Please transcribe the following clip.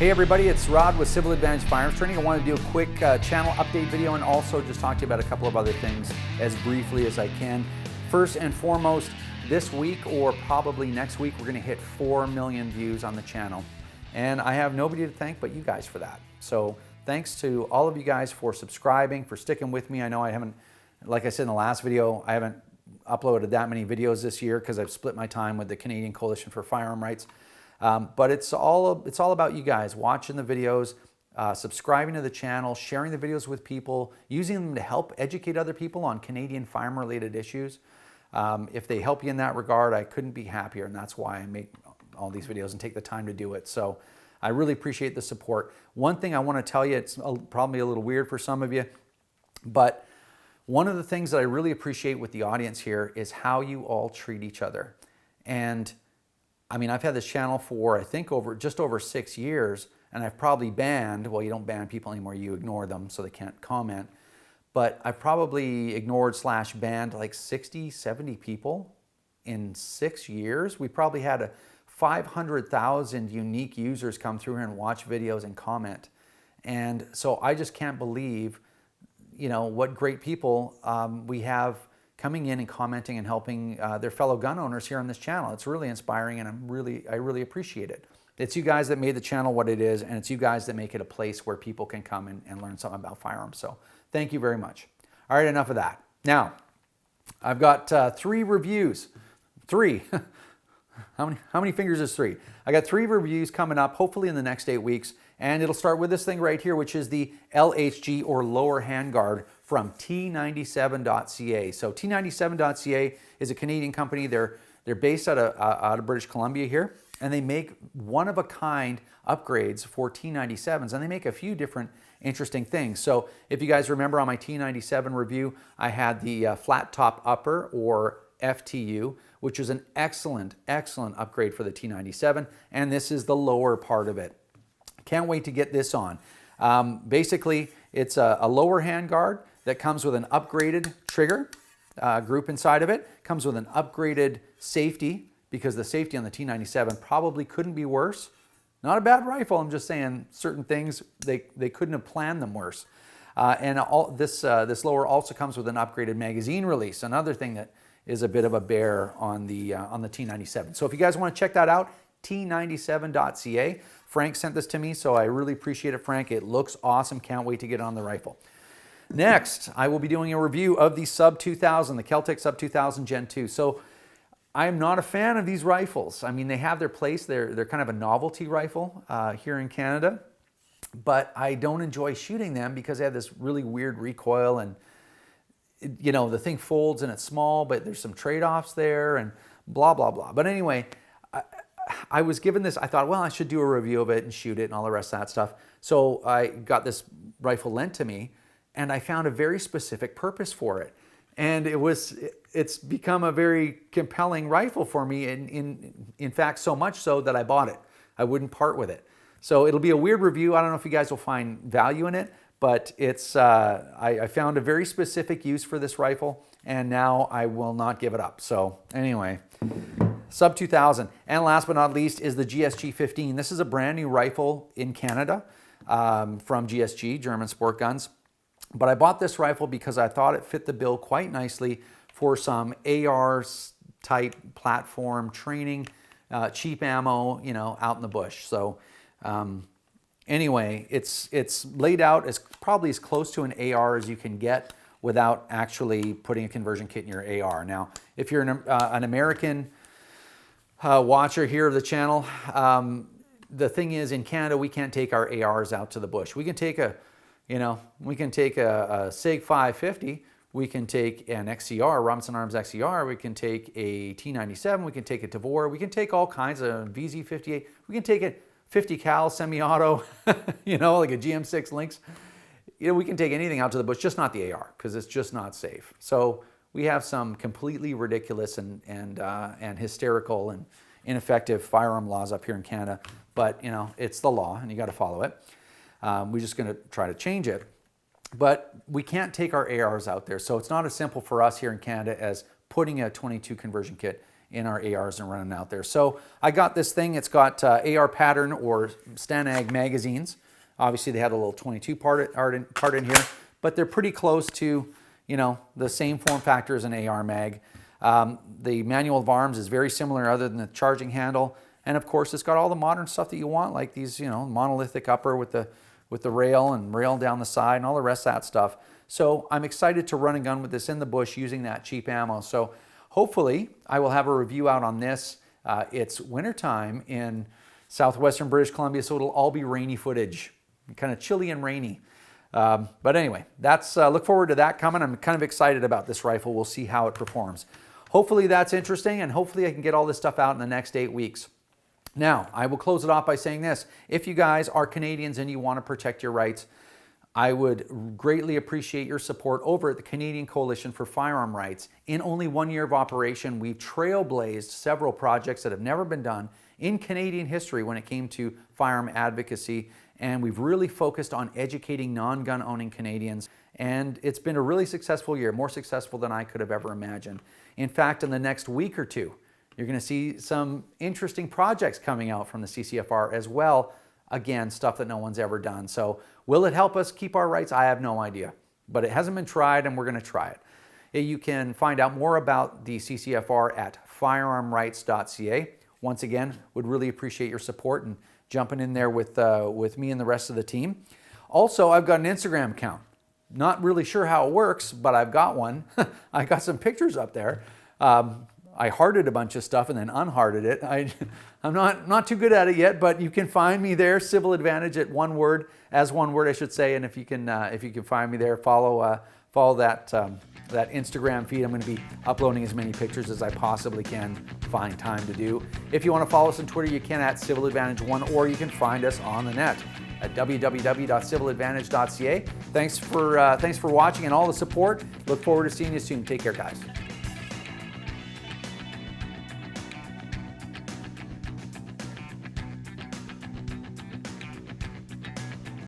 Hey everybody, it's Rod with Civil Advantage Firearms Training. I want to do a quick channel update video and also just talk to you about a couple of other things as briefly as I can. First and foremost, this week or probably next week, we're going to hit 4 million views on the channel. And I have nobody to thank but you guys for that. So thanks to all of you guys for subscribing, for sticking with me. I know I haven't, like I said in the last video, I haven't uploaded that many videos this year because I've split my time with the Canadian Coalition for Firearm Rights. But it's all about you guys watching the videos, subscribing to the channel, sharing the videos with people, using them to help educate other people on Canadian firearm-related issues. If they help you in that regard, I couldn't be happier, and that's why I make all these videos and take the time to do it. So I really appreciate the support. One thing I want to tell you, it's probably a little weird for some of you, but one of the things that I really appreciate with the audience here is how you all treat each other. And I mean, I've had this channel for, I think, just over 6 years, and I've probably banned, well, you don't ban people anymore, you ignore them so they can't comment, but I've probably ignored / banned like 60, 70 people in 6 years. We probably had 500,000 unique users come through here and watch videos and comment. And so I just can't believe, you know, what great people we have coming in and commenting and helping their fellow gun owners here on this channel. It's really inspiring, and I really appreciate it. It's you guys that made the channel what it is, and it's you guys that make it a place where people can come and learn something about firearms. So thank you very much. All right, enough of that. Now, I've got 3 reviews. 3. How many fingers is 3? I got 3 reviews coming up, hopefully in the next 8 weeks, and it'll start with this thing right here, which is the LHG or lower handguard from T97.ca. So T97.ca is a Canadian company. They're based out of British Columbia here, and they make one-of-a-kind upgrades for T97s, and they make a few different interesting things. So if you guys remember on my T97 review, I had the flat top upper, or FTU, which is an excellent upgrade for the T97, and this is the lower part of it. Can't wait to get this on. Basically, it's a lower handguard that comes with an upgraded trigger group inside of it, comes with an upgraded safety, because the safety on the T97 probably couldn't be worse. Not a bad rifle, I'm just saying certain things, they couldn't have planned them worse. And this lower also comes with an upgraded magazine release, another thing that is a bit of a bear on the T97. So if you guys want to check that out, T97.ca. Frank sent this to me, so I really appreciate it, Frank. It looks awesome. Can't wait to get it on the rifle. Next, I will be doing a review of the Sub 2000, the Celtic Sub 2000 Gen 2. So I'm not a fan of these rifles. I mean, they have their place. They're kind of a novelty rifle here in Canada, but I don't enjoy shooting them because they have this really weird recoil, and you know, the thing folds and it's small, but there's some trade-offs there and blah, blah, blah. But anyway, I was given this, I thought, well, I should do a review of it and shoot it and all the rest of that stuff. So I got this rifle lent to me, and I found a very specific purpose for it. And it's become a very compelling rifle for me, in fact, so much so that I bought it. I wouldn't part with it. So it'll be a weird review. I don't know if you guys will find value in it, but it's I found a very specific use for this rifle, and now I will not give it up. So anyway, Sub 2000. And last but not least is the GSG 15. This is a brand new rifle in Canada from GSG, German Sport Guns. But I bought this rifle because I thought it fit the bill quite nicely for some AR type platform training, cheap ammo, you know, out in the bush. So anyway, it's laid out as probably as close to an AR as you can get without actually putting a conversion kit in your AR. Now, if you're an American watcher here of the channel, the thing is, in Canada, we can't take our ARs out to the bush. We can take a SIG 550, we can take an XCR, Robinson Arms XCR, we can take a T97, we can take a Tavor, we can take all kinds of VZ58, we can take a 50 cal semi-auto, you know, like a GM6 Lynx. You know, we can take anything out to the bush, just not the AR, because it's just not safe. So we have some completely ridiculous and hysterical and ineffective firearm laws up here in Canada, but you know, it's the law and you got to follow it. We're just going to try to change it. But we can't take our ARs out there, so it's not as simple for us here in Canada as putting a 22 conversion kit in our ARs and running out there. So I got this thing. It's got AR pattern or Stanag magazines. Obviously, they had a little 22 part in here, but they're pretty close to, you know, the same form factor as an AR mag. The manual of arms is very similar other than the charging handle. And of course, it's got all the modern stuff that you want, like these, you know, monolithic upper with the rail and rail down the side and all the rest of that stuff. So I'm excited to run and gun with this in the bush using that cheap ammo. So hopefully I will have a review out on this. It's wintertime in southwestern British Columbia, so it'll all be rainy footage, kind of chilly and rainy. But anyway, that's look forward to that coming. I'm kind of excited about this rifle. We'll see how it performs. Hopefully that's interesting, and hopefully I can get all this stuff out in the next 8 weeks. Now, I will close it off by saying this. If you guys are Canadians and you want to protect your rights, I would greatly appreciate your support over at the Canadian Coalition for Firearm Rights. In only 1 year of operation, we've trailblazed several projects that have never been done in Canadian history when it came to firearm advocacy, and we've really focused on educating non-gun owning Canadians, and it's been a really successful year, more successful than I could have ever imagined. In fact, in the next week or two, you're going to see some interesting projects coming out from the CCFR as well. Again, stuff that no one's ever done. So will it help us keep our rights? I have no idea, but it hasn't been tried and we're going to try it. You can find out more about the CCFR at firearmrights.ca. Once again, would really appreciate your support and jumping in there with me and the rest of the team. Also, I've got an Instagram account. Not really sure how it works, but I've got one. I got some pictures up there. I hearted a bunch of stuff and then unhearted it. I'm not too good at it yet, but you can find me there, Civil Advantage at one word, as one word I should say. And if you can find me there, follow that Instagram feed. I'm going to be uploading as many pictures as I possibly can find time to do. If you want to follow us on Twitter, you can at Civil Advantage 1, or you can find us on the net at www.civiladvantage.ca. Thanks for watching and all the support. Look forward to seeing you soon. Take care, guys.